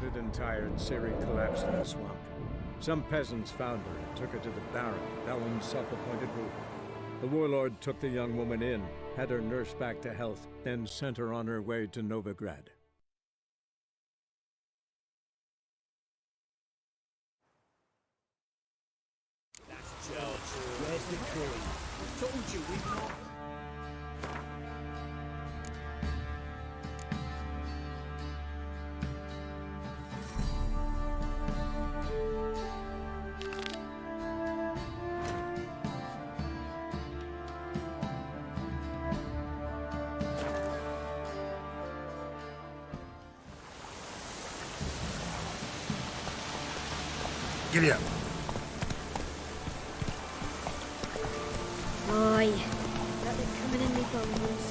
bloated and tired, Ciri collapsed in the swamp. Some peasants found her and took her to the Baron, Vellum's self-appointed ruler. The warlord took the young woman in, had her nursed back to health, then sent her on her way to Novigrad. That's Churchill. Where's the queen? I told you we've not... Giddy up. Aye. Got it coming in me bones.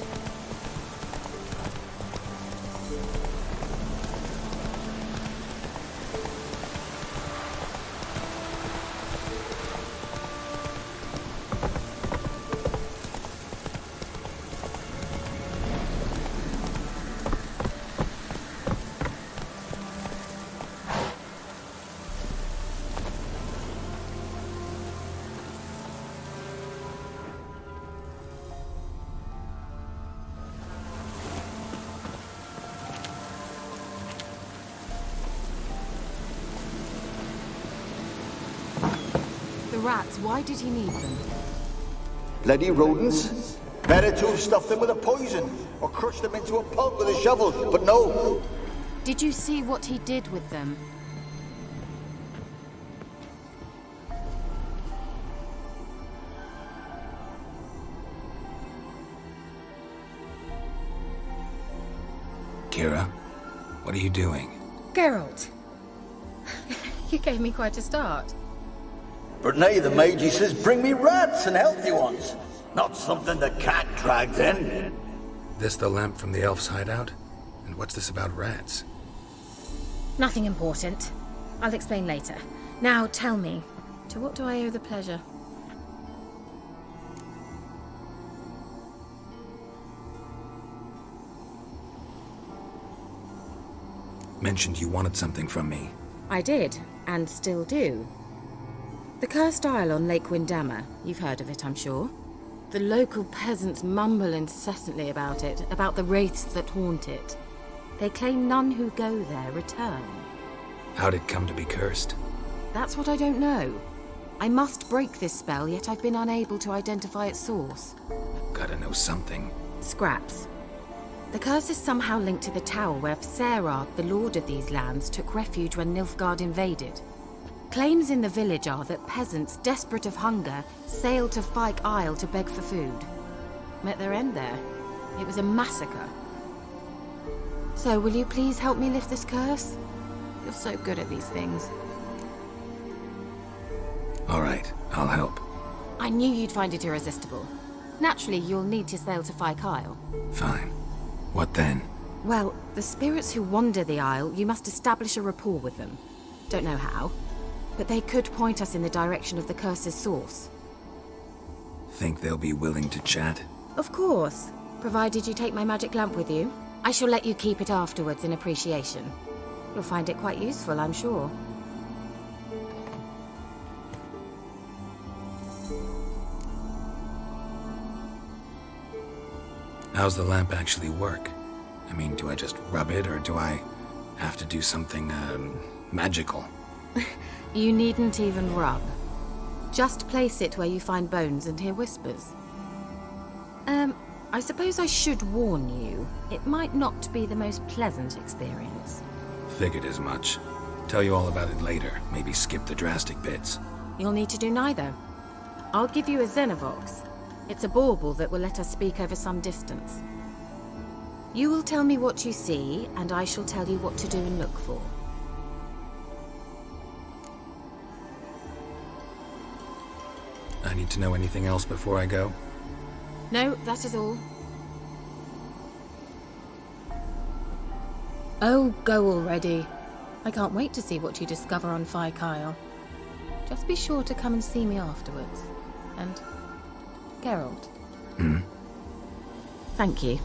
Rats, why did he need them? Bloody rodents. Better to have stuffed them with a poison, or crushed them into a pulp with a shovel, but no. Did you see what he did with them? KEIRA, what are you doing? Geralt! You gave me quite a start. But now the Magi says bring me rats and healthy ones. Not something the cat dragged in. This the lamp from the elf's hideout? And what's this about rats? Nothing important. I'll explain later. Now tell me, to what do I owe the pleasure? Mentioned you wanted something from me. I did, and still do. The Cursed Isle on Lake Windammer, you've heard of it, I'm sure. The local peasants mumble incessantly about it, about the wraiths that haunt it. They claim none who go there return. How'd it come to be cursed? That's what I don't know. I must break this spell, yet I've been unable to identify its source. Gotta know something. Scraps. The curse is somehow linked to the tower where Serard, the lord of these lands, took refuge when Nilfgaard invaded. Claims in the village are that peasants, desperate of hunger, sailed to Fyke Isle to beg for food. Met their end there. It was a massacre. So, will you please help me lift this curse? You're so good at these things. All right, I'll help. I knew you'd find it irresistible. Naturally, you'll need to sail to Fyke Isle. Fine. What then? Well, the spirits who wander the Isle, you must establish a rapport with them. Don't know how, but they could point us in the direction of the curse's source. Think they'll be willing to chat? Of course, provided you take my magic lamp with you. I shall let you keep it afterwards in appreciation. You'll find it quite useful, I'm sure. How's the lamp actually work? I mean, do I just rub it, or do I have to do something, magical? You needn't even rub. Just place it where you find bones and hear whispers. I suppose I should warn you, it might not be the most pleasant experience. Figured as much. Tell you all about it later, maybe skip the drastic bits. You'll need to do neither. I'll give you a Xenovox. It's a bauble that will let us speak over some distance. You will tell me what you see, and I shall tell you what to do and look for. I need to know anything else before I go? No, that is all. Oh, go already. I can't wait to see what you discover on Fyke Isle. Just be sure to come and see me afterwards. And... Geralt. Thank you.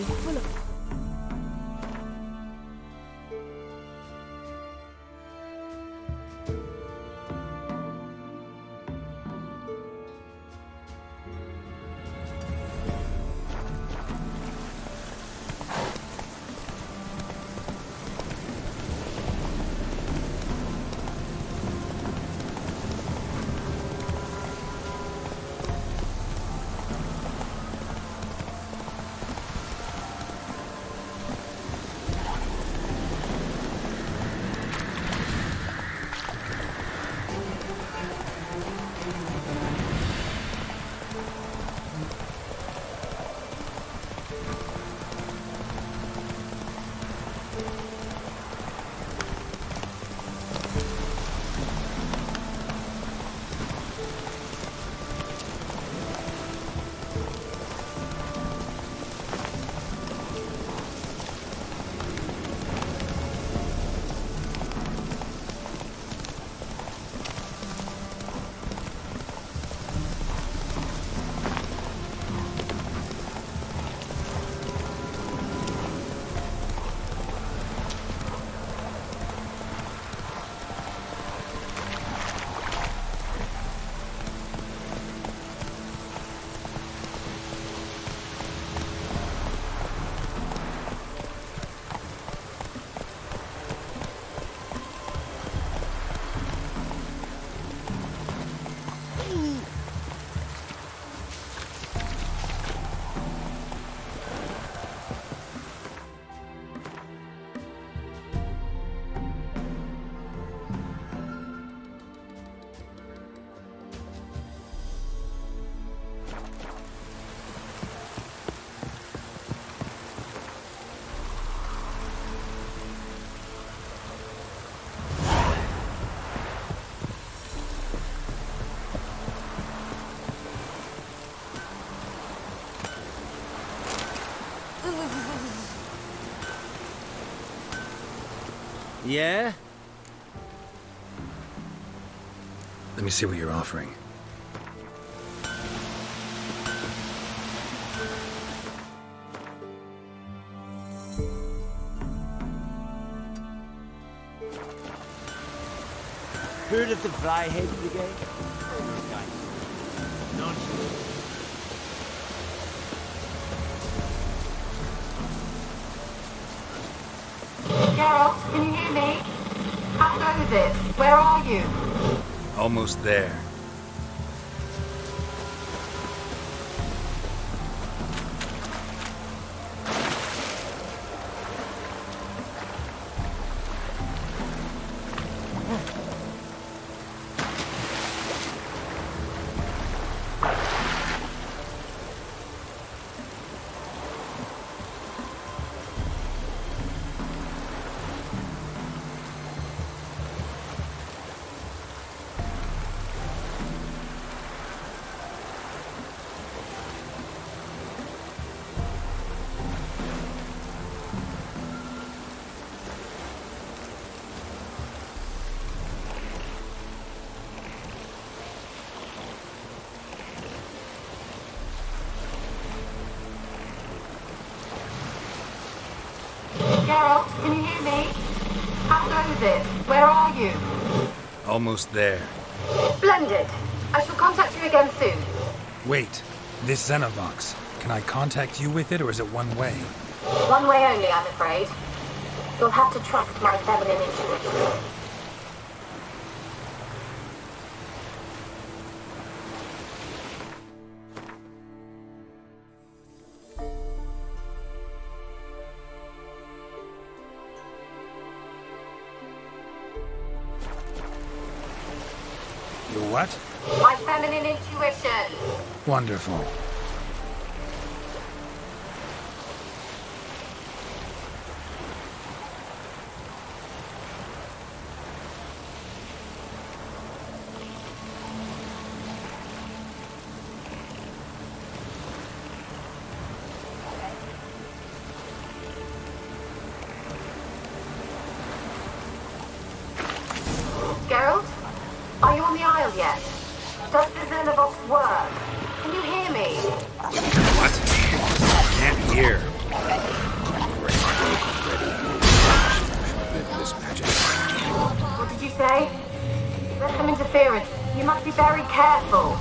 be full of... Yeah? Let me see what you're offering. Heard of the Flyhead Brigade? None. Geralt, can you hear me? How close is it? Where are you? Almost there. Geralt, can you hear me? How close is it? Where are you? Almost there. Splendid. I shall contact you again soon. Wait, this Xenovox. Can I contact you with it, or is it one way? One way only, I'm afraid. You'll have to trust my feminine intuition. Your what? My feminine intuition. Wonderful. Geralt? Are you on the Isle yet? Does the Xenovox work? Can you hear me? What? Can't hear. interference. You must be very careful.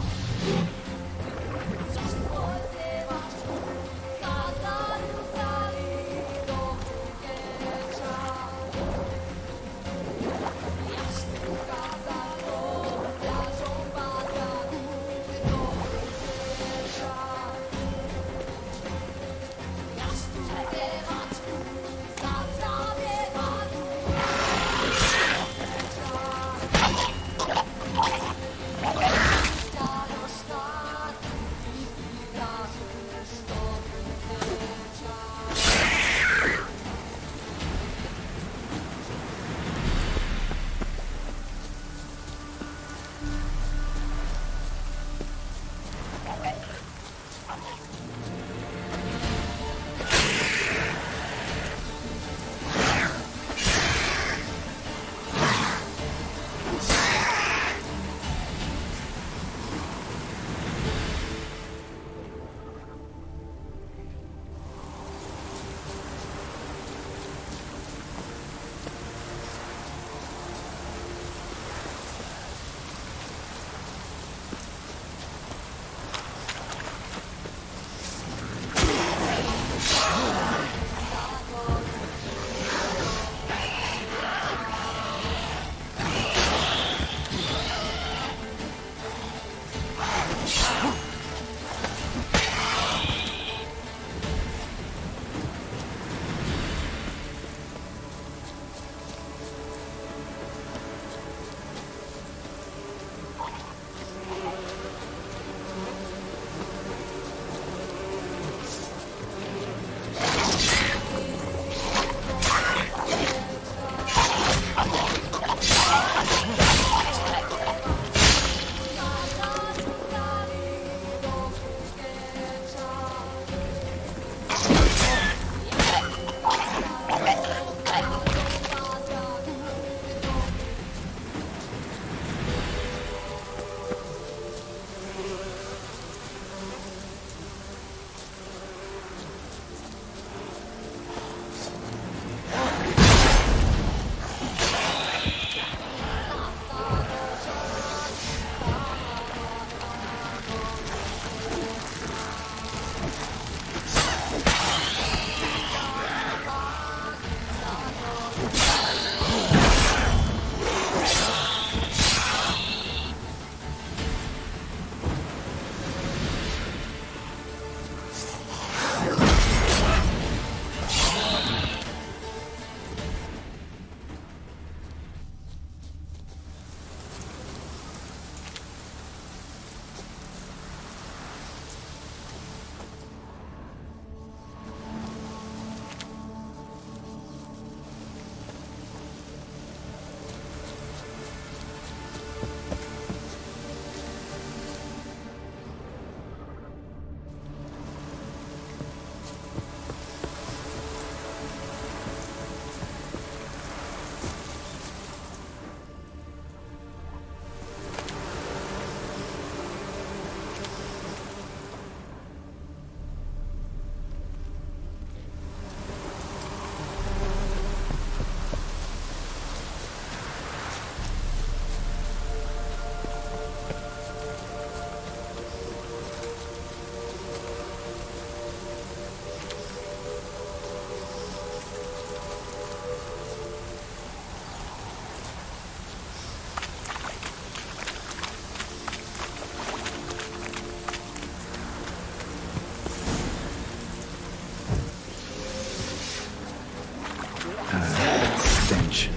Stench.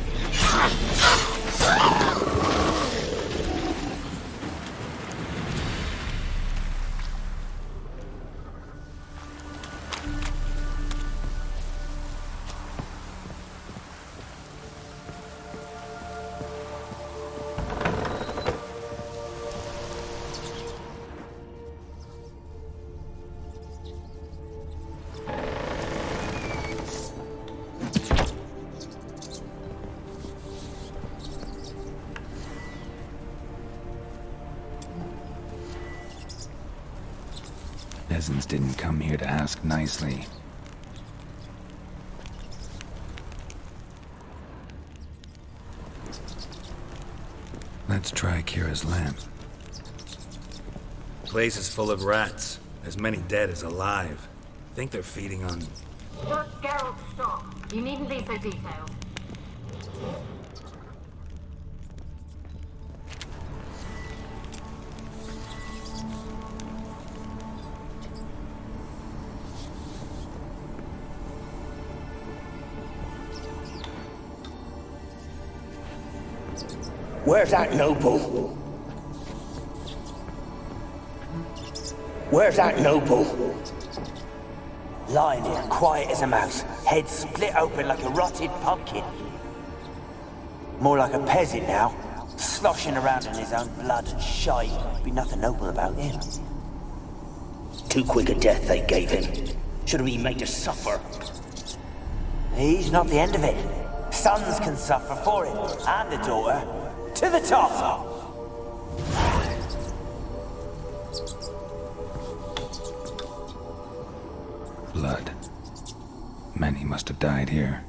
Peasants didn't come here to ask nicely. Let's try KEIRA's lamp. Place is full of rats. As many dead as alive. Think they're feeding on... Geralt, stop. You needn't be so detailed. Where's that noble? Where's that noble? Lying here, quiet as a mouse, head split open like a rotted pumpkin. More like a peasant now, sloshing around in his own blood and shite. Be nothing noble about him. Too quick a death they gave him. Should have been made to suffer. He's not the end of it. Sons can suffer for him, and the daughter. To the top! Blood. Many must have died here.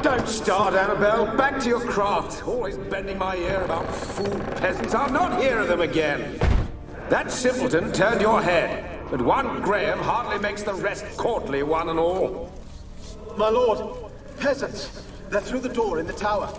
Don't start, Annabelle. Back to your craft. Always bending my ear about fool peasants. I'll not hear of them again. That simpleton turned your head, but one Graham hardly makes the rest courtly, one and all. My lord, peasants. They're through the door in the tower.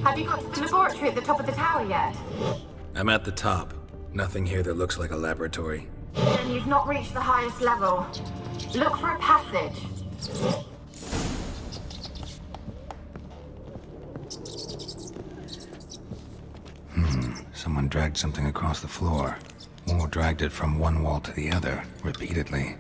Have you got to the laboratory at the top of the tower yet? I'm at the top. Nothing here that looks like a laboratory. Then you've not reached the highest level. Look for a passage. Someone dragged something across the floor. Or dragged it from one wall to the other, repeatedly.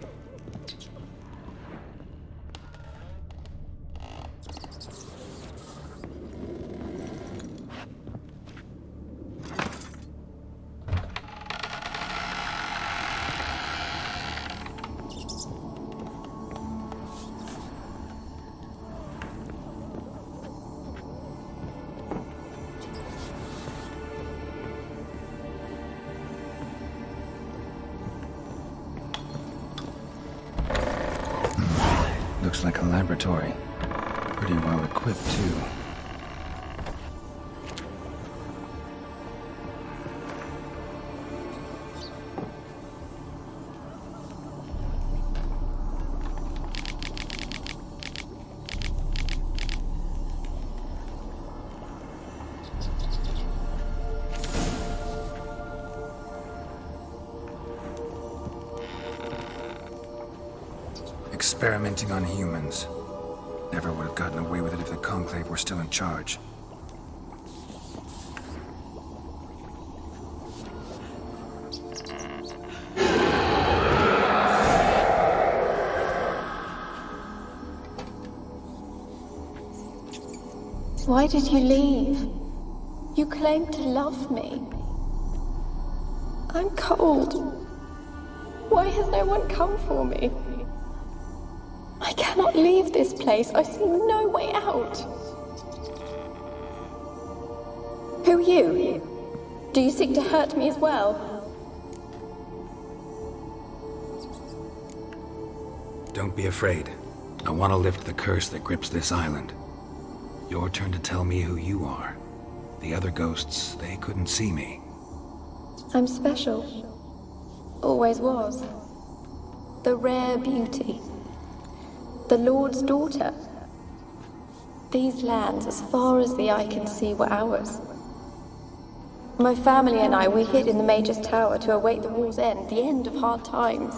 Looks like a laboratory. Pretty well equipped, too. experimenting on humans. Never would have gotten away with it if the Conclave were still in charge. Why did you leave? You claimed to love me. I'm cold. Why has no one come for me? I cannot leave this place. I see no way out. Who are you? Do you seek to hurt me as well? Don't be afraid. I want to lift the curse that grips this island. Your turn to tell me who you are. The other ghosts, they couldn't see me. I'm special. Always was. The rare beauty. The Lord's daughter. These lands, as far as the eye can see, were ours. My family and I, we hid in the Major's Tower to await the war's end, the end of hard times.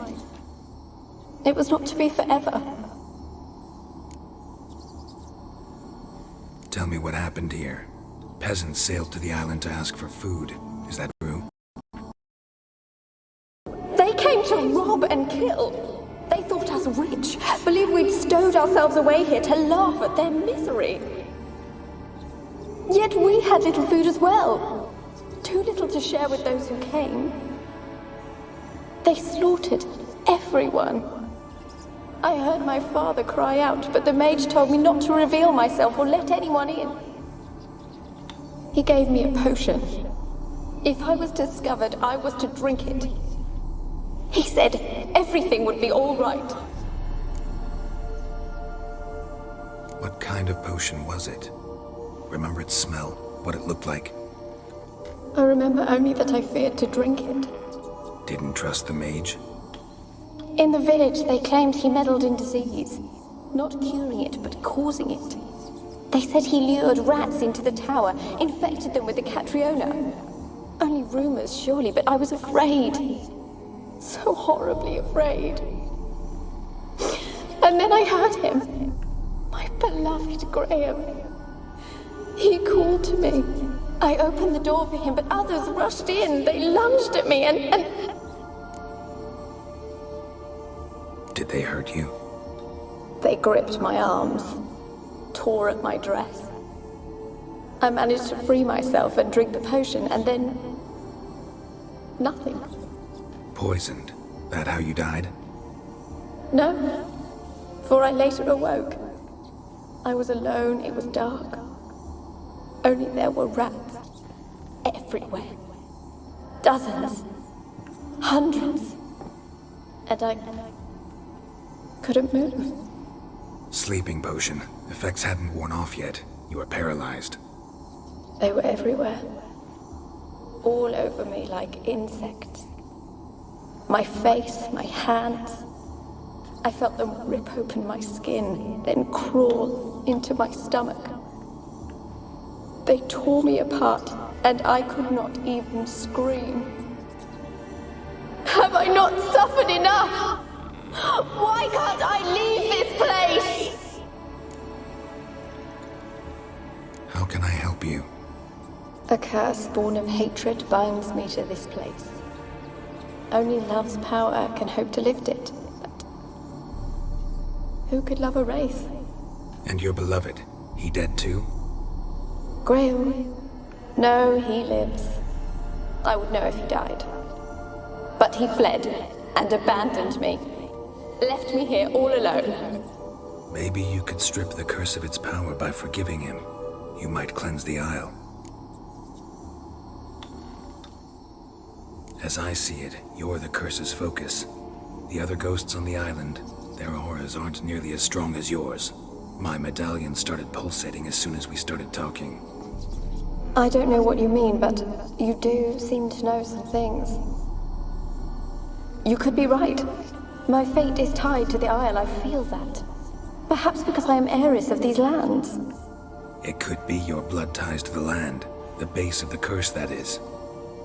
It was not to be forever. Tell me what happened here. Peasants sailed to the island to ask for food. Is that true? They came to rob and kill. They thought us rich, believed we'd stowed ourselves away here to laugh at their misery. Yet we had little food as well. Too little to share with those who came. They slaughtered everyone. I heard my father cry out, but the mage told me not to reveal myself or let anyone in. He gave me a potion. If I was discovered, I was to drink it. He said everything would be all right. What kind of potion was it? Remember its smell? What it looked like? I remember only that I feared to drink it. Didn't trust the mage? In the village, they claimed he meddled in disease. Not curing it, but causing it. They said he lured rats into the tower, infected them with the Catriona. Only rumors, surely, but I was afraid. So horribly afraid. And then I heard him. My beloved Graham. He called to me. I opened the door for him, but others rushed in. They lunged at me and... Did they hurt you? They gripped my arms, tore at my dress. I managed to free myself and drink the potion, and then... nothing. Poisoned? That how you died? No, for I later awoke. I was alone, it was dark. Only there were rats everywhere. Dozens. Hundreds. And I couldn't move. Sleeping potion. Effects hadn't worn off yet. You were paralyzed. They were everywhere. All over me like insects. My face, my hands. I felt them rip open my skin, then crawl into my stomach. They tore me apart, and I could not even scream. Have I not suffered enough? Why can't I leave this place? How can I help you? A curse born of hatred binds me to this place. Only love's power can hope to lift it. But who could love a wraith? And your beloved, he dead too? Graham? No, he lives. I would know if he died. But he fled and abandoned me. Left me here all alone. Maybe you could strip the curse of its power by forgiving him. You might cleanse the Isle. As I see it, you're the curse's focus. The other ghosts on the island, their auras aren't nearly as strong as yours. My medallion started pulsating as soon as we started talking. I don't know what you mean, but you do seem to know some things. You could be right. My fate is tied to the Isle, I feel that. Perhaps because I am heiress of these lands. It could be your blood ties to the land, the base of the curse, that is.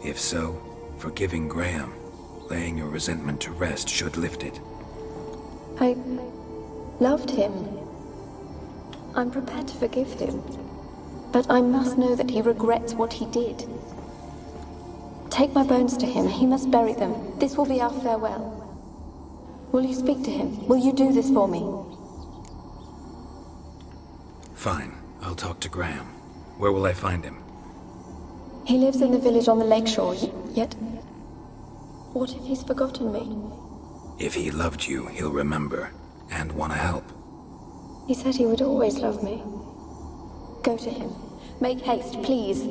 If so, forgiving Graham, laying your resentment to rest should lift it. I loved him. I'm prepared to forgive him. But I must know that he regrets what he did. Take my bones to him. He must bury them. This will be our farewell. Will you speak to him? Will you do this for me? Fine. I'll talk to Graham. Where will I find him? He lives in the village on the lakeshore, yet... What if he's forgotten me? If he loved you, he'll remember, and want to help. He said he would always love me. Go to him. Make haste, please.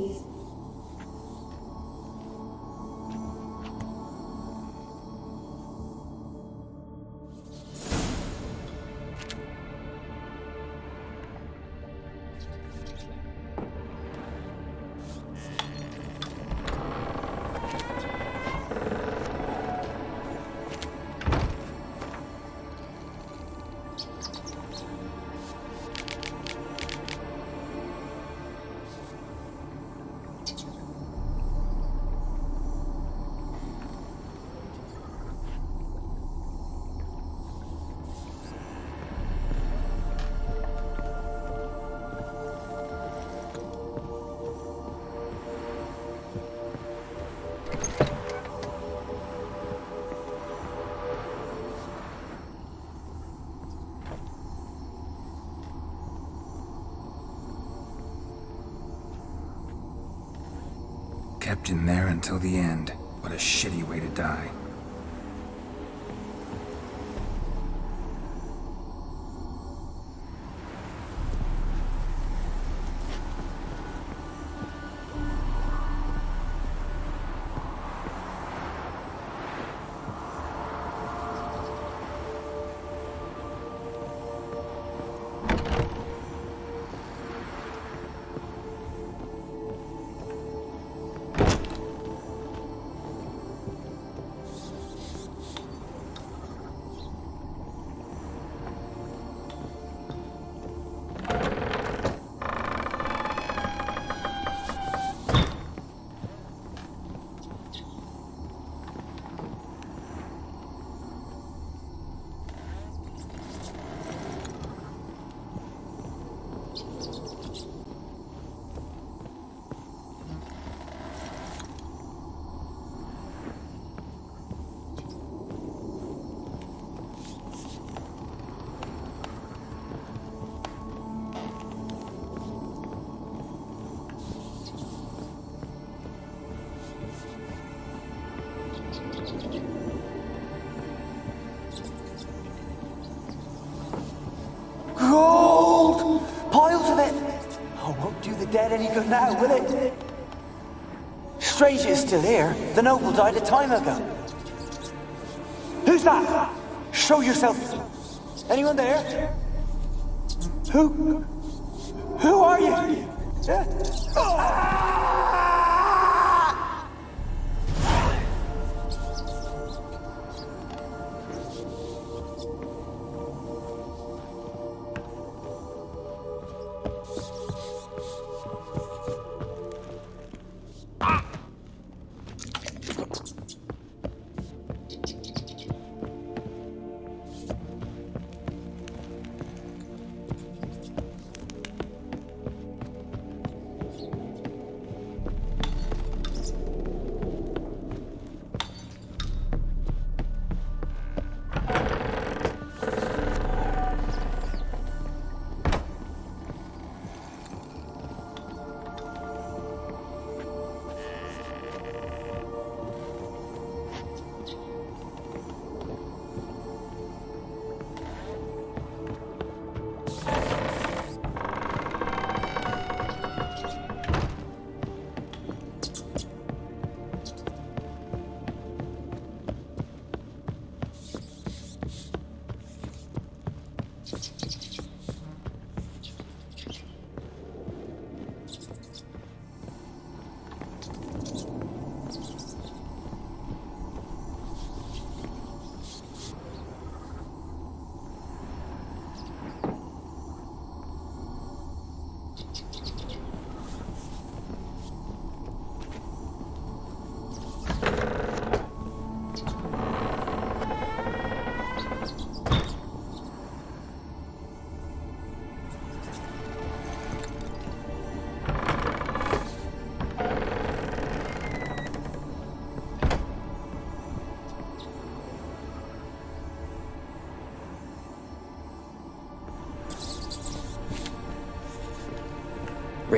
Kept in there until the end. What a shitty way to die. Gold! Piles of it! Oh, won't do the dead any good now, will it? Strange it's still here. The noble died a time ago. Who's that? Show yourself. Anyone there? Who are you?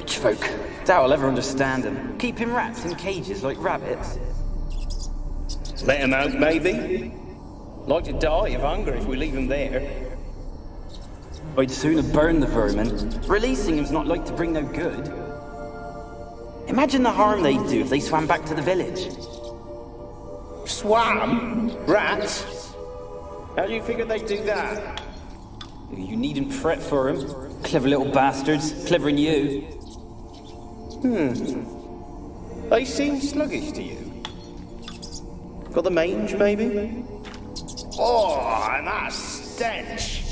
Rich folk. Doubt I'll ever understand them. Keeping rats in cages like rabbits. Let them out, maybe? Like to die of hunger if we leave them there. I'd sooner burn the vermin. Releasing them's not like to bring no good. Imagine the harm they'd do if they swam back to the village. Swam? Rats? How do you figure they'd do that? You needn't fret for them. Clever little bastards. Clever than you. They seem sluggish to you. Got the mange, maybe? Oh, and that stench!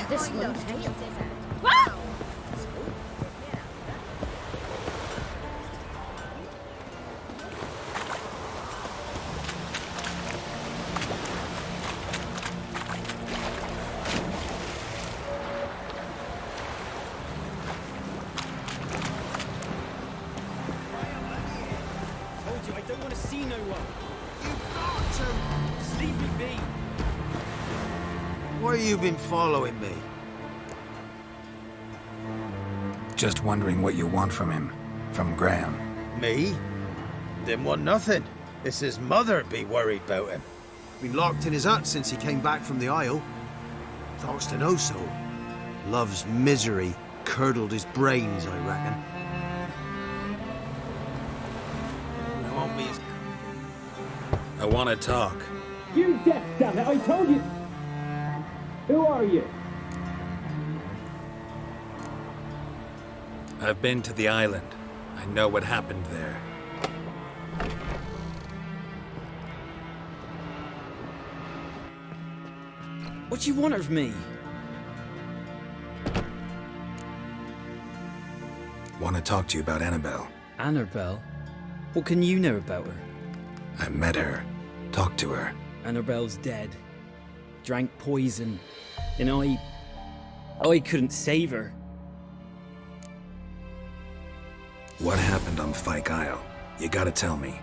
This one. Wow! Told you I don't want to see no one. You've got to. Just leave me be. Why you been following me? Just wondering what you want from him. From Graham. Me? Didn't want nothing. It's his mother be worried about him. Been locked in his hut since he came back from the Isle. Talks to no soul. Love's misery curdled his brains, I reckon. I won't be as... I want to talk. You deaf, damn it! I told you! Who are you? I've been to the island. I know what happened there. What do you want of me? Want to talk to you about Annabelle. Annabelle? What can you know about her? I met her. Talked to her. Annabelle's dead. Drank poison. And I couldn't save her. What happened on Fyke Isle? You gotta tell me.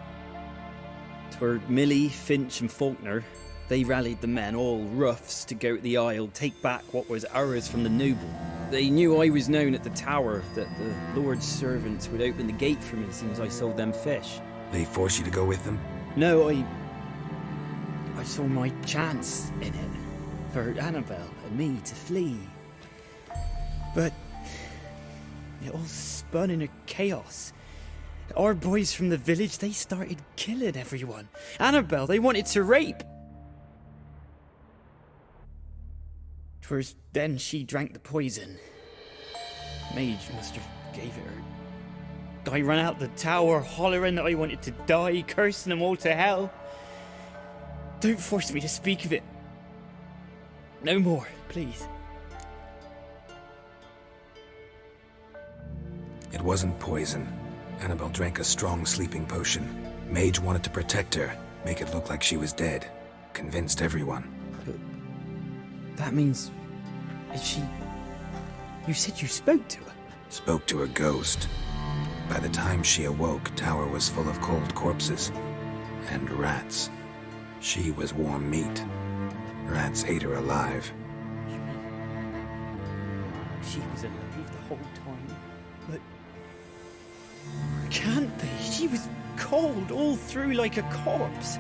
'Twere Millie, Finch and Faulkner. They rallied the men, all roughs, to go to the Isle, take back what was ours from the noble. They knew I was known at the tower, that the Lord's servants would open the gate for me as soon as I sold them fish. They forced you to go with them? No, I saw my chance in it. For Annabelle and me to flee. But it all spun in a chaos. Our boys from the village, they started killing everyone. Annabelle, they wanted to rape. 'Twas then she drank the poison. Mage must have gave it her. I ran out the tower hollering that I wanted to die, cursing them all to hell. Don't force me to speak of it. No more, please. It wasn't poison. Annabelle drank a strong sleeping potion. Mage wanted to protect her, make it look like she was dead. Convinced everyone. But that means... Is she... You said you spoke to her? Spoke to her ghost. By the time she awoke, Tower was full of cold corpses. And rats. She was warm meat. Rats ate her alive. She was alive the whole time, but... Can't be. She was cold all through like a corpse.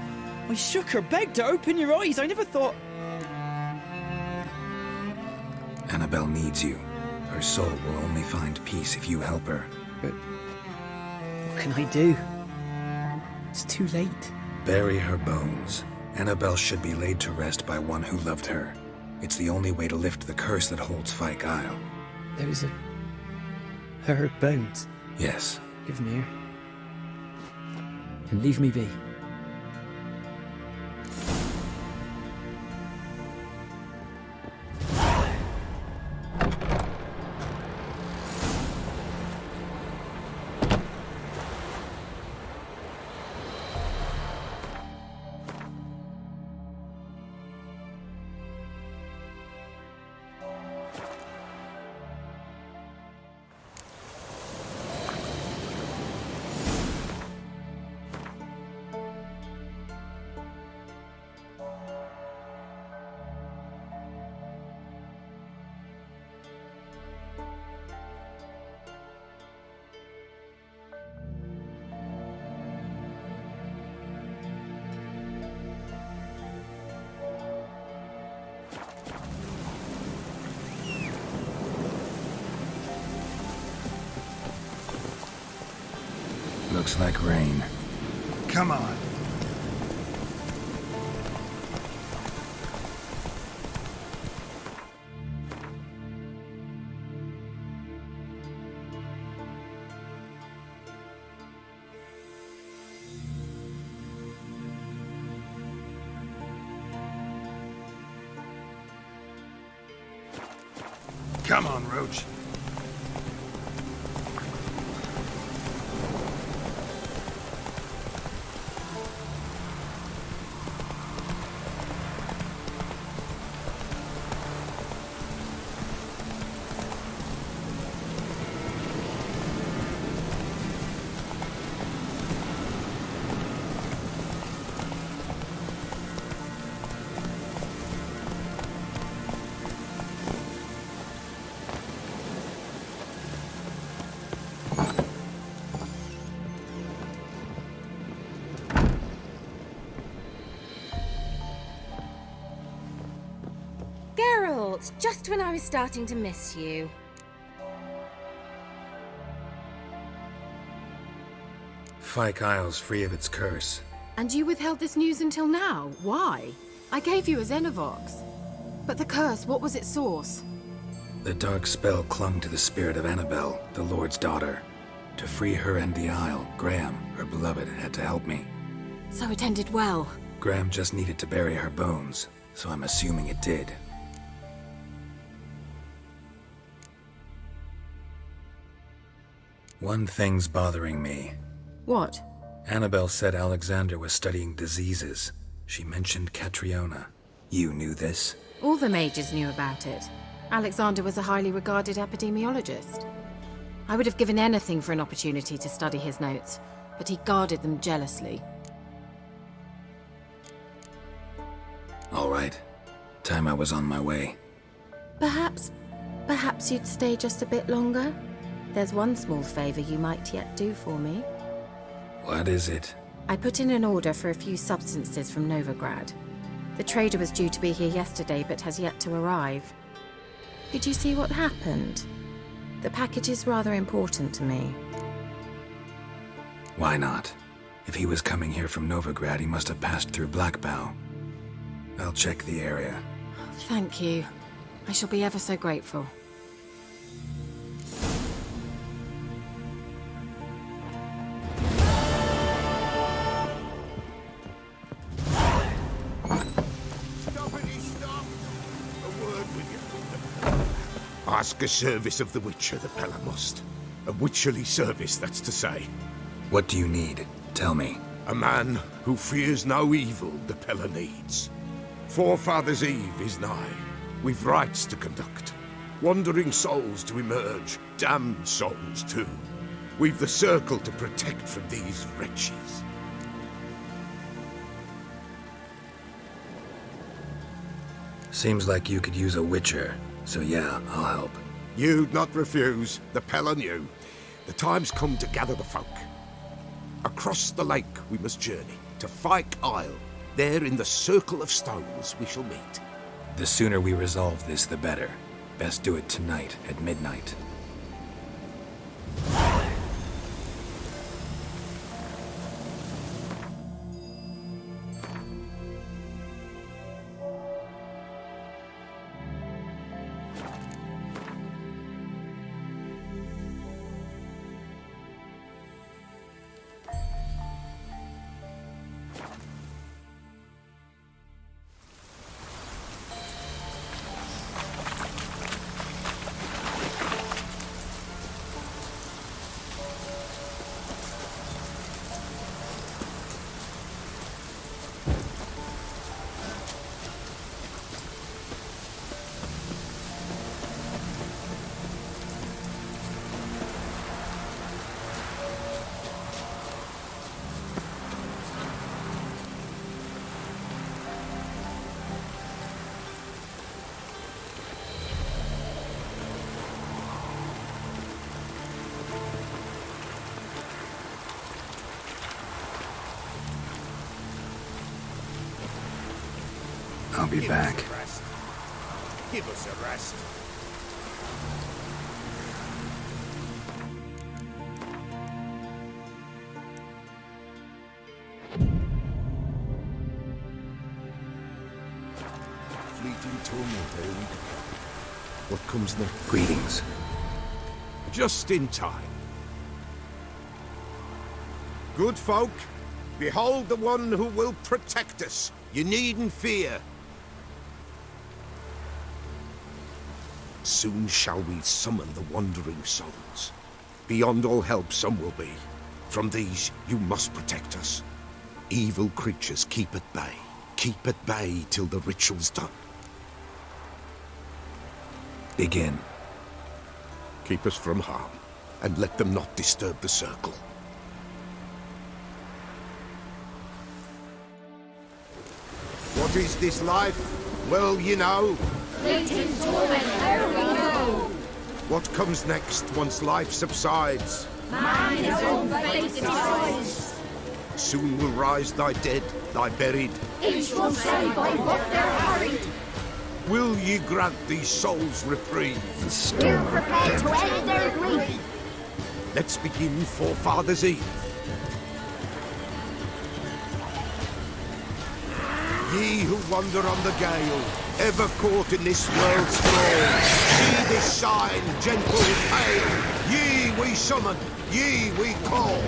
I shook her, begged her, open your eyes. I never thought... Annabelle needs you. Her soul will only find peace if you help her. But... what can I do? It's too late. Bury her bones. Annabelle should be laid to rest by one who loved her. It's the only way to lift the curse that holds Fyke Isle. Her bones. Yes. Give me here. And leave me be. Looks like rain. Come on. Come on, Roach. Just when I was starting to miss you. Fyke Isle's free of its curse. And you withheld this news until now? Why? I gave you a Xenovox. But the curse, what was its source? The dark spell clung to the spirit of Annabelle, the Lord's daughter. To free her and the Isle, Graham, her beloved, had to help me. So it ended well. Graham just needed to bury her bones, so I'm assuming it did. One thing's bothering me. What? Annabelle said Alexander was studying diseases. She mentioned Catriona. You knew this? All the mages knew about it. Alexander was a highly regarded epidemiologist. I would have given anything for an opportunity to study his notes, but he guarded them jealously. All right. Time I was on my way. Perhaps you'd stay just a bit longer? There's one small favor you might yet do for me. What is it? I put in an order for a few substances from Novigrad. The trader was due to be here yesterday, but has yet to arrive. Could you see what happened? The package is rather important to me. Why not? If he was coming here from Novigrad, he must have passed through Blackbow. I'll check the area. Thank you. I shall be ever so grateful. Ask a service of the Witcher, the Pellar must. A witcherly service, that's to say. What do you need? Tell me. A man who fears no evil the Pellar needs. Forefathers' Eve is nigh. We've rites to conduct. Wandering souls to emerge. Damned souls, too. We've the circle to protect from these wretches. Seems like you could use a witcher. So yeah, I'll help. You'd not refuse. The Pellar knew. The time's come to gather the folk. Across the lake we must journey, to Fyke Isle. There in the circle of stones we shall meet. The sooner we resolve this, the better. Best do it tonight, at midnight. I'll be back. Give us a rest. Fleeting tumult, here we go. What comes next? Greetings. Just in time. Good folk, behold the one who will protect us. You needn't fear. Soon shall we summon the wandering souls. Beyond all help some will be. From these you must protect us. Evil creatures keep at bay. Keep at bay till the ritual's done. Begin. Keep us from harm, and let them not disturb the circle. What is this life? Well, you know. Fleeting torment, there we go. What comes next once life subsides? Man his own fate decides. Soon will rise thy dead, thy buried. Each will say by what they're hurried. Will ye grant these souls reprieve? We're prepared to end their grief. Let's begin Forefathers' Eve. Ye who wander on the gale, ever caught in this world's thrall, see this sign, gentle, pale. Ye we summon, ye we call.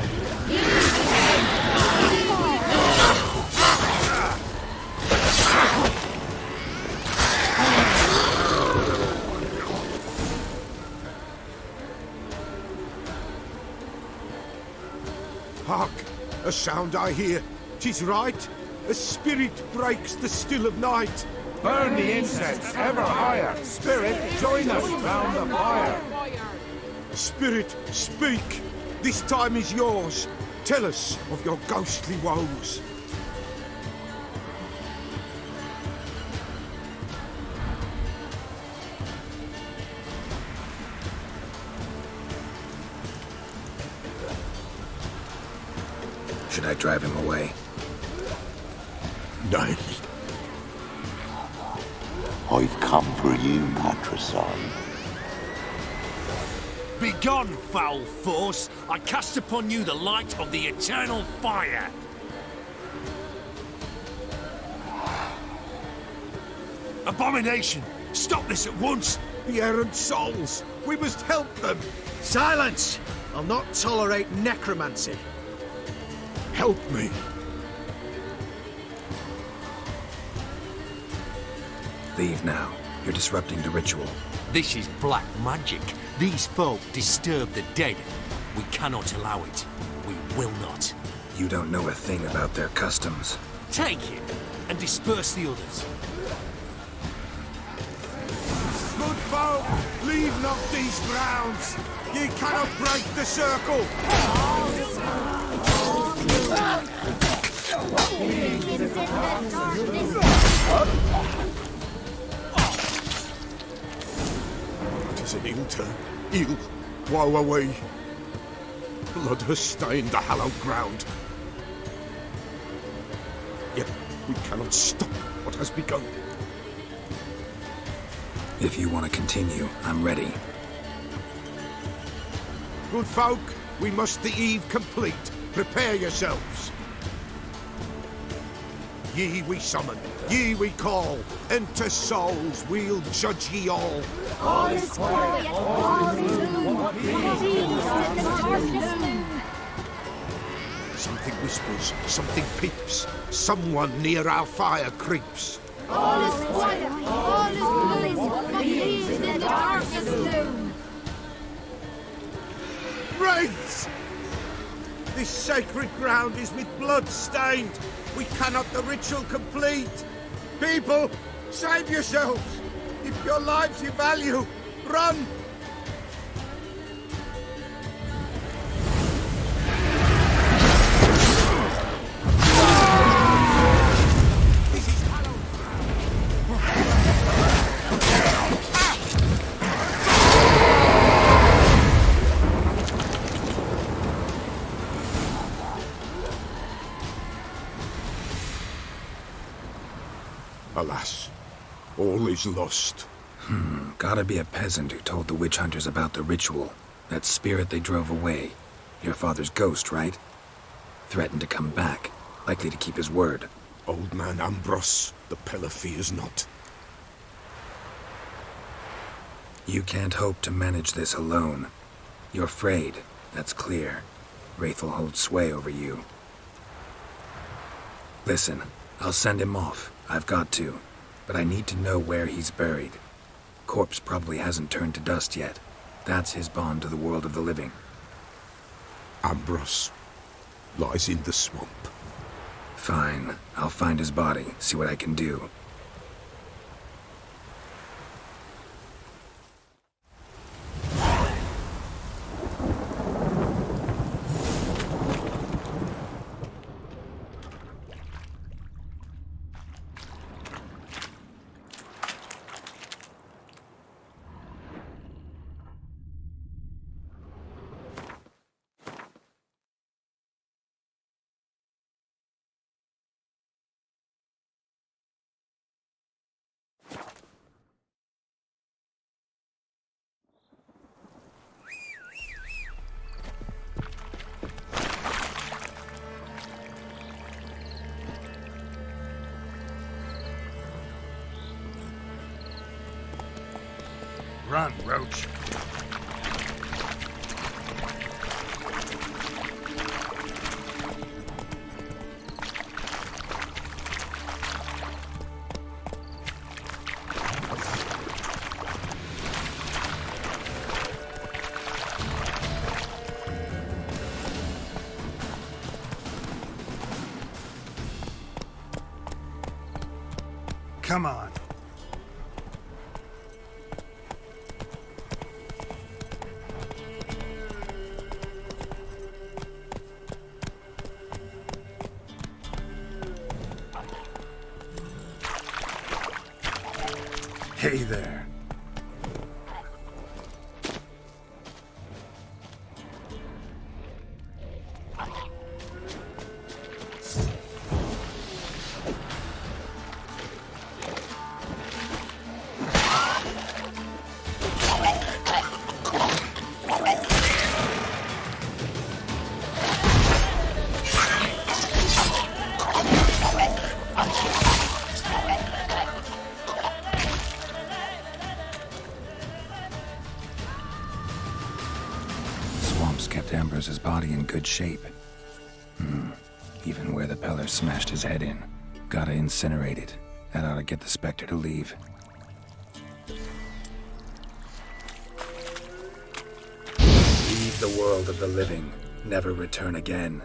Hark! A sound I hear. 'Tis right. A spirit breaks the still of night. Burn the incense ever higher. Spirit, join us round the fire. Spirit, speak. This time is yours. Tell us of your ghostly woes. Should I drive him away? Nay. I've come for you, patricide. Begone, foul force! I cast upon you the light of the eternal fire! Abomination! Stop this at once! The errant souls! We must help them! Silence! I'll not tolerate necromancy. Help me! Leave now. You're disrupting the ritual. This is black magic. These folk disturb the dead. We cannot allow it. We will not. You don't know a thing about their customs. Take it and disperse the others. Good folk, leave not these grounds. Ye cannot break the circle. It is an ill turn. Ill. Woe away. Blood has stained the hallowed ground. Yet we cannot stop what has begun. If you want to continue, I'm ready. Good folk, we must the eve complete. Prepare yourselves. Ye we summon, ye we call. Enter souls, we'll judge ye all. All is quiet, all is gloom. In the darkness noon. Something whispers, something peeps. Someone near our fire creeps. All is quiet, all is gloom. In the darkness noon. Wraiths! This sacred ground is with blood stained. We cannot the ritual complete. People, save yourselves. If your lives you value, run! Alas, all is lost. Gotta be a peasant who told the witch hunters about the ritual. That spirit they drove away. Your father's ghost, right? Threatened to come back. Likely to keep his word. Old man Ambrose, the Pellar fears not. You can't hope to manage this alone. You're afraid, that's clear. Wraith will hold sway over you. Listen, I'll send him off. I've got to. But I need to know where he's buried. Corpse probably hasn't turned to dust yet. That's his bond to the world of the living. Ambrose lies in the swamp. Fine. I'll find his body, see what I can do. Run, Roach. Come on. Hey there. Kept Ambrose's body in good shape. Even where the Pellar smashed his head in. Gotta incinerate it. That ought to get the Spectre to leave. Leave the world of the living. Never return again.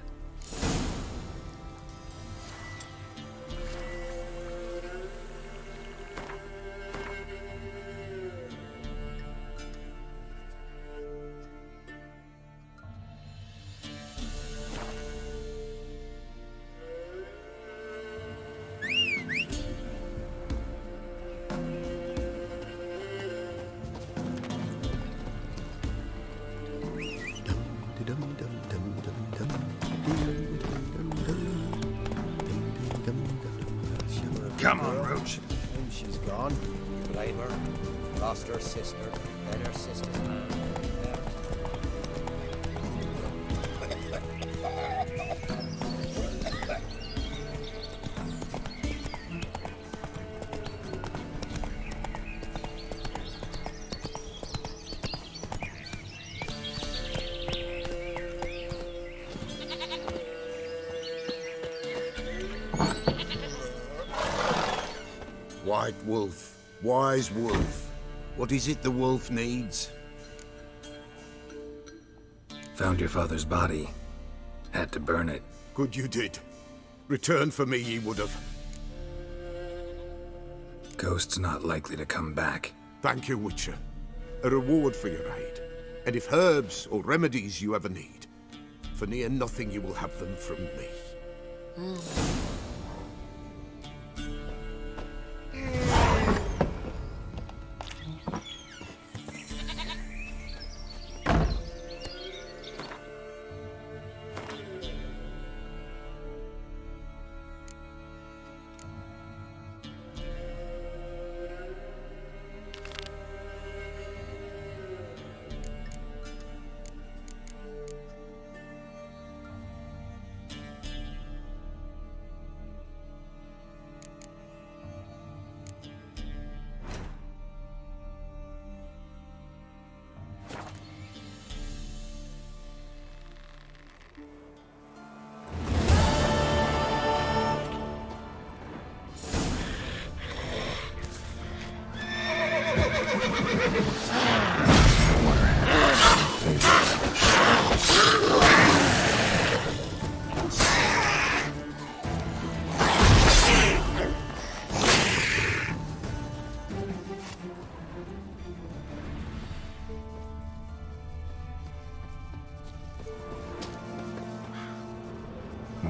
Come on, Roach. She's gone. Blame her. Lost her sister. Then her sister. White wolf, wise wolf. What is it the wolf needs? Found your father's body. Had to burn it. Good you did. Return for me ye would have. Ghost's not likely to come back. Thank you, Witcher. A reward for your aid. And if herbs or remedies you ever need, for near nothing you will have them from me.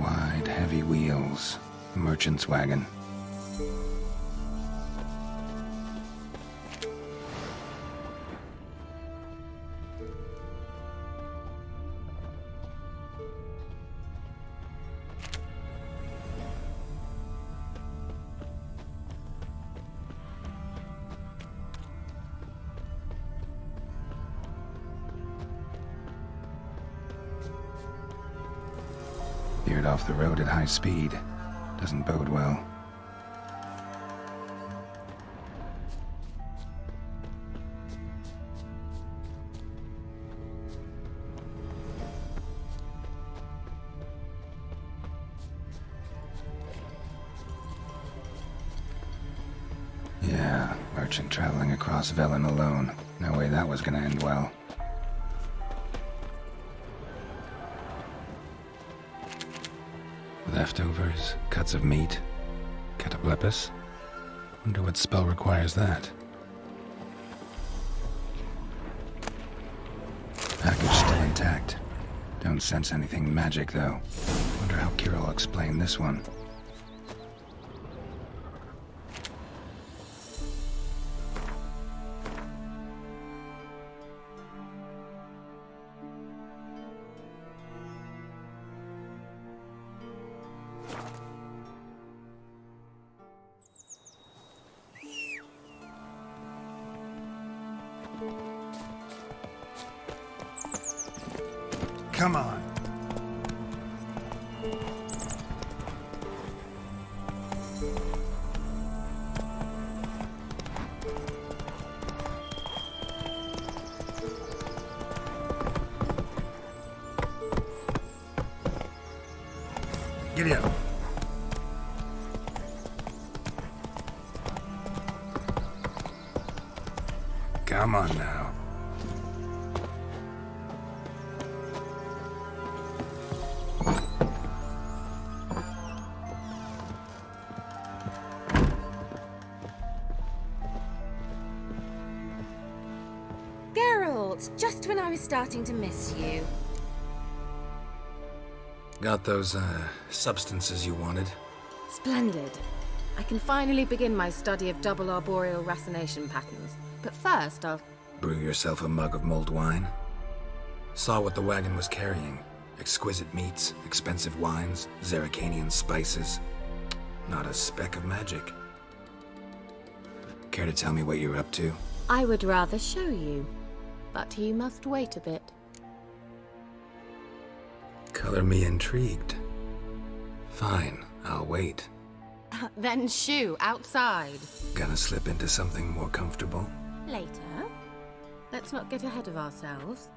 Wide, heavy wheels. Merchant's wagon. Veered off the road at high speed. Doesn't bode well. Yeah, merchant traveling across Velen alone. No way that was gonna end well. Leftovers, cuts of meat, cataplepis. Wonder what spell requires that. Package still intact. Don't sense anything magic, though. Wonder how KEIRA will explain this one. Come on. Giddy up. Come on now. Just when I was starting to miss you. Got those, substances you wanted? Splendid. I can finally begin my study of double arboreal racination patterns. But first, I'll... Brew yourself a mug of mulled wine? Saw what the wagon was carrying. Exquisite meats, expensive wines, Zerrikanian spices. Not a speck of magic. Care to tell me what you're up to? I would rather show you. But you must wait a bit. Color me intrigued. Fine, I'll wait. Then shoo, outside. Gonna slip into something more comfortable? Later. Let's not get ahead of ourselves.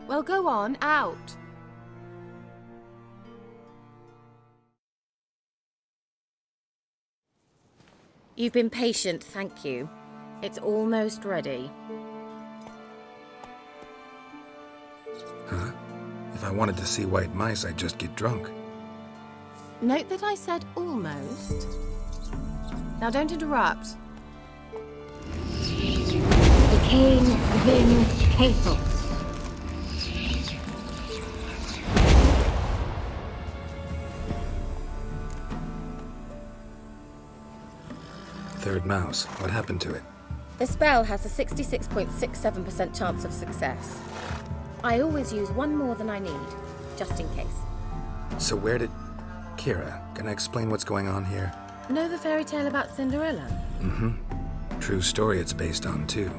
Well, go on, out. You've been patient, thank you. It's almost ready. Huh? If I wanted to see white mice, I'd just get drunk. Note that I said almost. Now don't interrupt. The king Vin Cathel. Third mouse. What happened to it? The spell has a 66.67% chance of success. I always use one more than I need, just in case. So where did... KEIRA, can I explain what's going on here? Know the fairy tale about Cinderella? Mm-hmm. True story it's based on, too.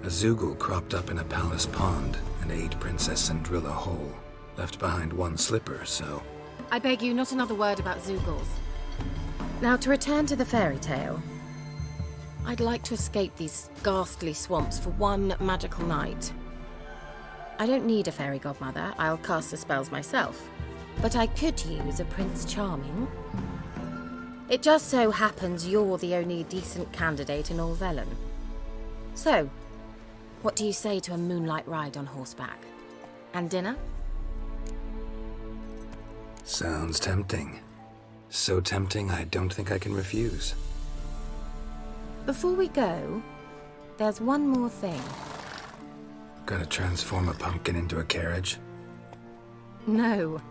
A Zoogle cropped up in a palace pond and ate Princess Cinderella whole. Left behind one slipper, so... I beg you, not another word about Zoogles. Now, to return to the fairy tale. I'd like to escape these ghastly swamps for one magical night. I don't need a fairy godmother, I'll cast the spells myself. But I could use a Prince Charming. It just so happens you're the only decent candidate in all Velen. So, what do you say to a moonlight ride on horseback? And dinner? Sounds tempting. So tempting I don't think I can refuse. Before we go, there's one more thing. Gotta transform a pumpkin into a carriage? No.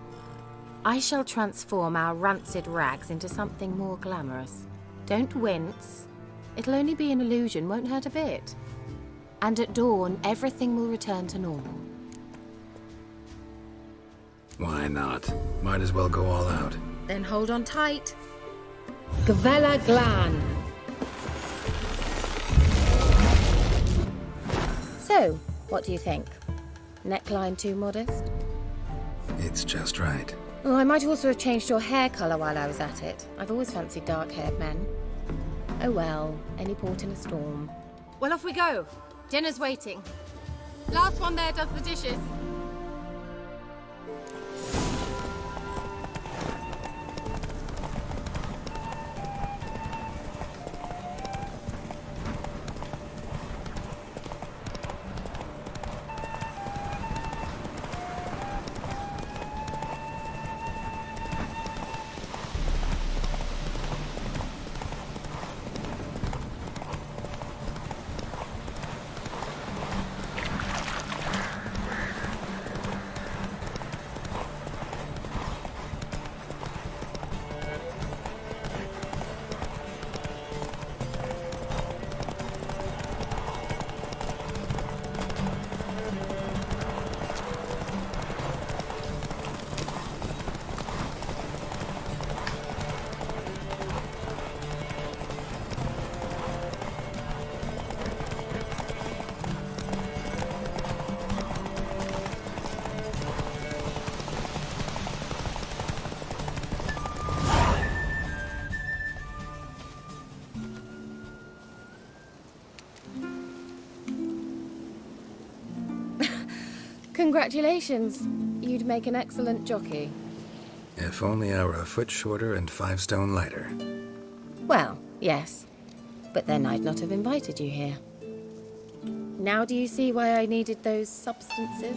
I shall transform our rancid rags into something more glamorous. Don't wince. It'll only be an illusion, won't hurt a bit. And at dawn, everything will return to normal. Why not? Might as well go all out. Then hold on tight. Gavella Glan. So, what do you think? Neckline too modest? It's just right. Oh, I might also have changed your hair colour while I was at it. I've always fancied dark-haired men. Oh well, any port in a storm. Well, off we go. Dinner's waiting. Last one there does the dishes. Congratulations. You'd make an excellent jockey. If only I were a foot shorter and 5 stone lighter. Well, yes. But then I'd not have invited you here. Now do you see why I needed those substances?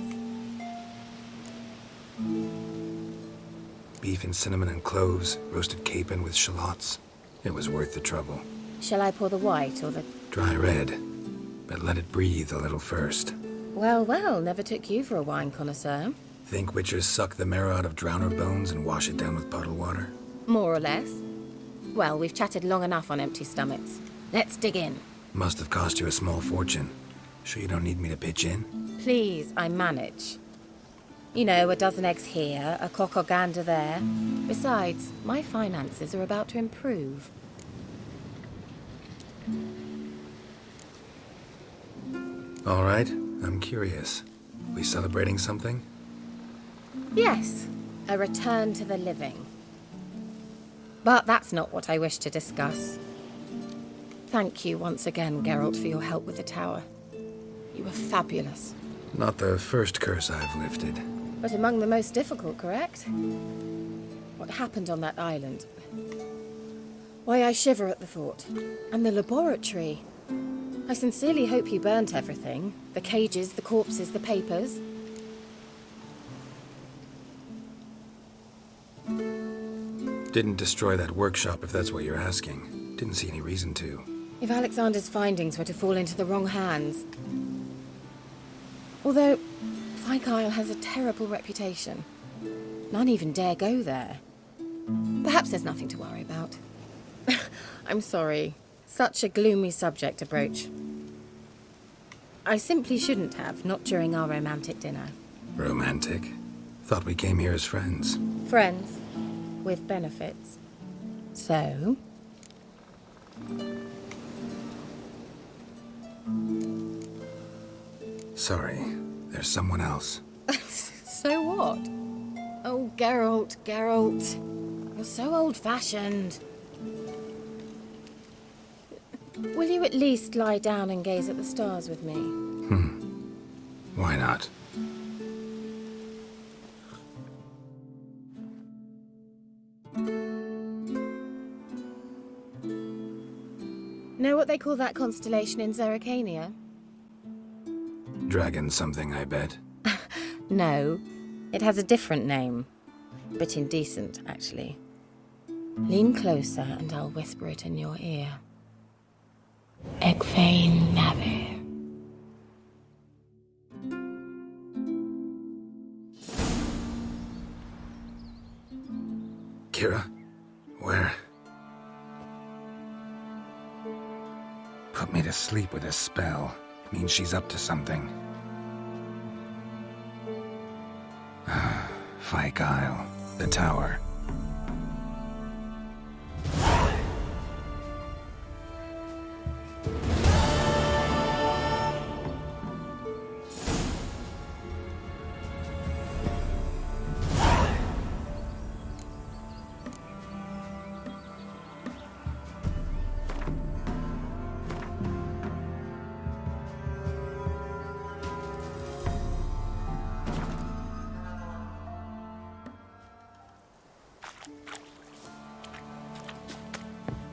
Beef and cinnamon and cloves, roasted capon with shallots. It was worth the trouble. Shall I pour the white or the... Dry red, but let it breathe a little first. Well, well, never took you for a wine connoisseur. Think witchers suck the marrow out of drowner bones and wash it down with bottled water? More or less. Well, we've chatted long enough on empty stomachs. Let's dig in. Must have cost you a small fortune. Sure you don't need me to pitch in? Please, I manage. You know, a dozen eggs here, a cock or gander there. Besides, my finances are about to improve. All right, I'm curious. We celebrating something? Yes, a return to the living. But that's not what I wish to discuss. Thank you once again, Geralt, for your help with the tower. You were fabulous. Not the first curse I've lifted. But among the most difficult, correct? What happened on that island? Why, I shiver at the thought. And the laboratory. I sincerely hope you burnt everything. The cages, the corpses, the papers. Didn't destroy that workshop, if that's what you're asking. Didn't see any reason to. If Alexander's findings were to fall into the wrong hands. Although, Isle has a terrible reputation. None even dare go there. Perhaps there's nothing to worry about. I'm sorry. Such a gloomy subject to broach. I simply shouldn't have, not during our romantic dinner. Romantic? Thought we came here as friends. Friends. With benefits. So? Sorry. There's someone else. So what? Oh, Geralt, Geralt. You're so old-fashioned. Will you at least lie down and gaze at the stars with me? Why not? Know what they call that constellation in Zerrikania? Dragon something, I bet. No, it has a different name. But indecent, actually. Lean closer and I'll whisper it in your ear. Egfain Nave. KEIRA? Where? Put me to sleep with a spell. Means she's up to something. Fyke Isle. The tower.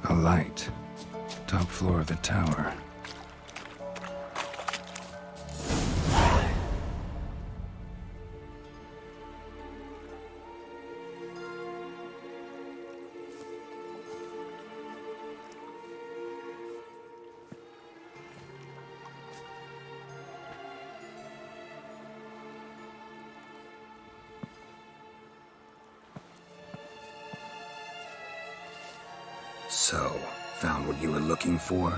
A light. Top floor of the tower. So, found what you were looking for?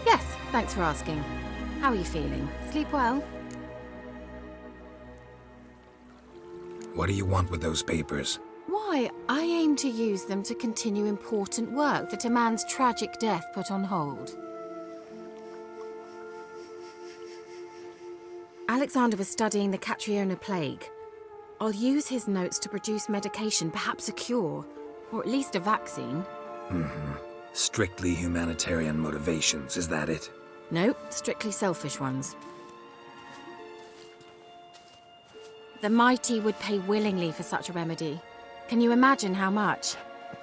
Yes, thanks for asking. How are you feeling? Sleep well? What do you want with those papers? Why, I aim to use them to continue important work that a man's tragic death put on hold. Alexander was studying the Catriona plague. I'll use his notes to produce medication, perhaps a cure, or at least a vaccine. Strictly humanitarian motivations, is that it? Nope, strictly selfish ones. The mighty would pay willingly for such a remedy. Can you imagine how much?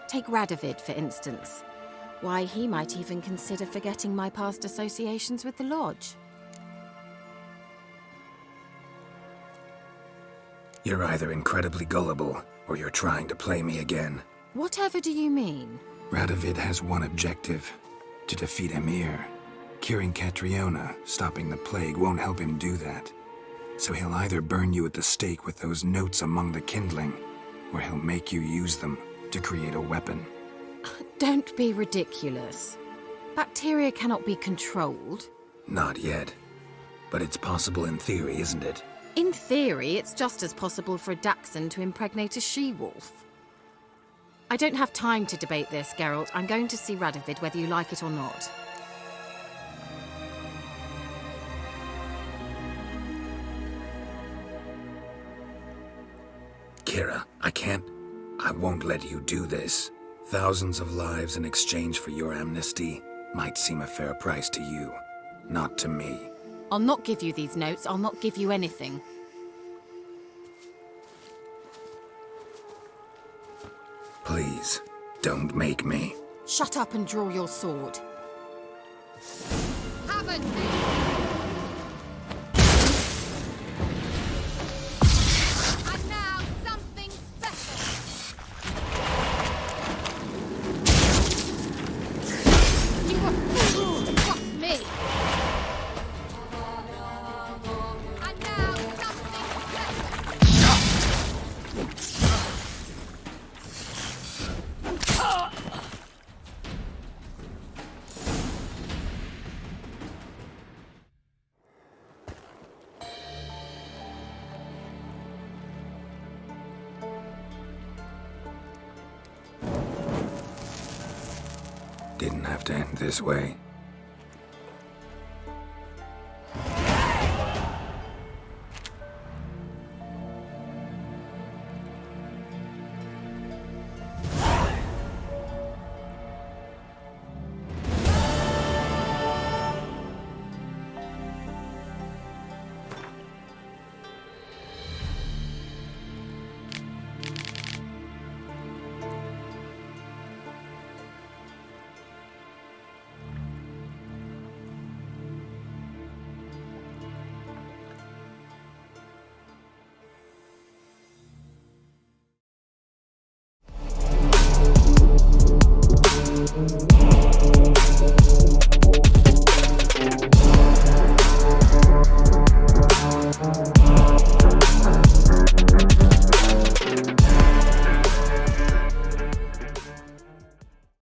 Take Radovid, for instance. Why, he might even consider forgetting my past associations with the Lodge. You're either incredibly gullible, or you're trying to play me again. Whatever do you mean? Radovid has one objective: to defeat Emir. Curing Catriona, stopping the plague, won't help him do that. So he'll either burn you at the stake with those notes among the kindling, or he'll make you use them to create a weapon. Don't be ridiculous. Bacteria cannot be controlled. Not yet. But it's possible in theory, isn't it? In theory, it's just as possible for a dachshund to impregnate a she-wolf. I don't have time to debate this, Geralt. I'm going to see Radovid whether you like it or not. KEIRA, I won't let you do this. Thousands of lives in exchange for your amnesty might seem a fair price to you, not to me. I'll not give you these notes. I'll not give you anything. Please, don't make me. Shut up and draw your sword. Haven't And now something special. You were fools to trust me. And now something special. Didn't have to end this way.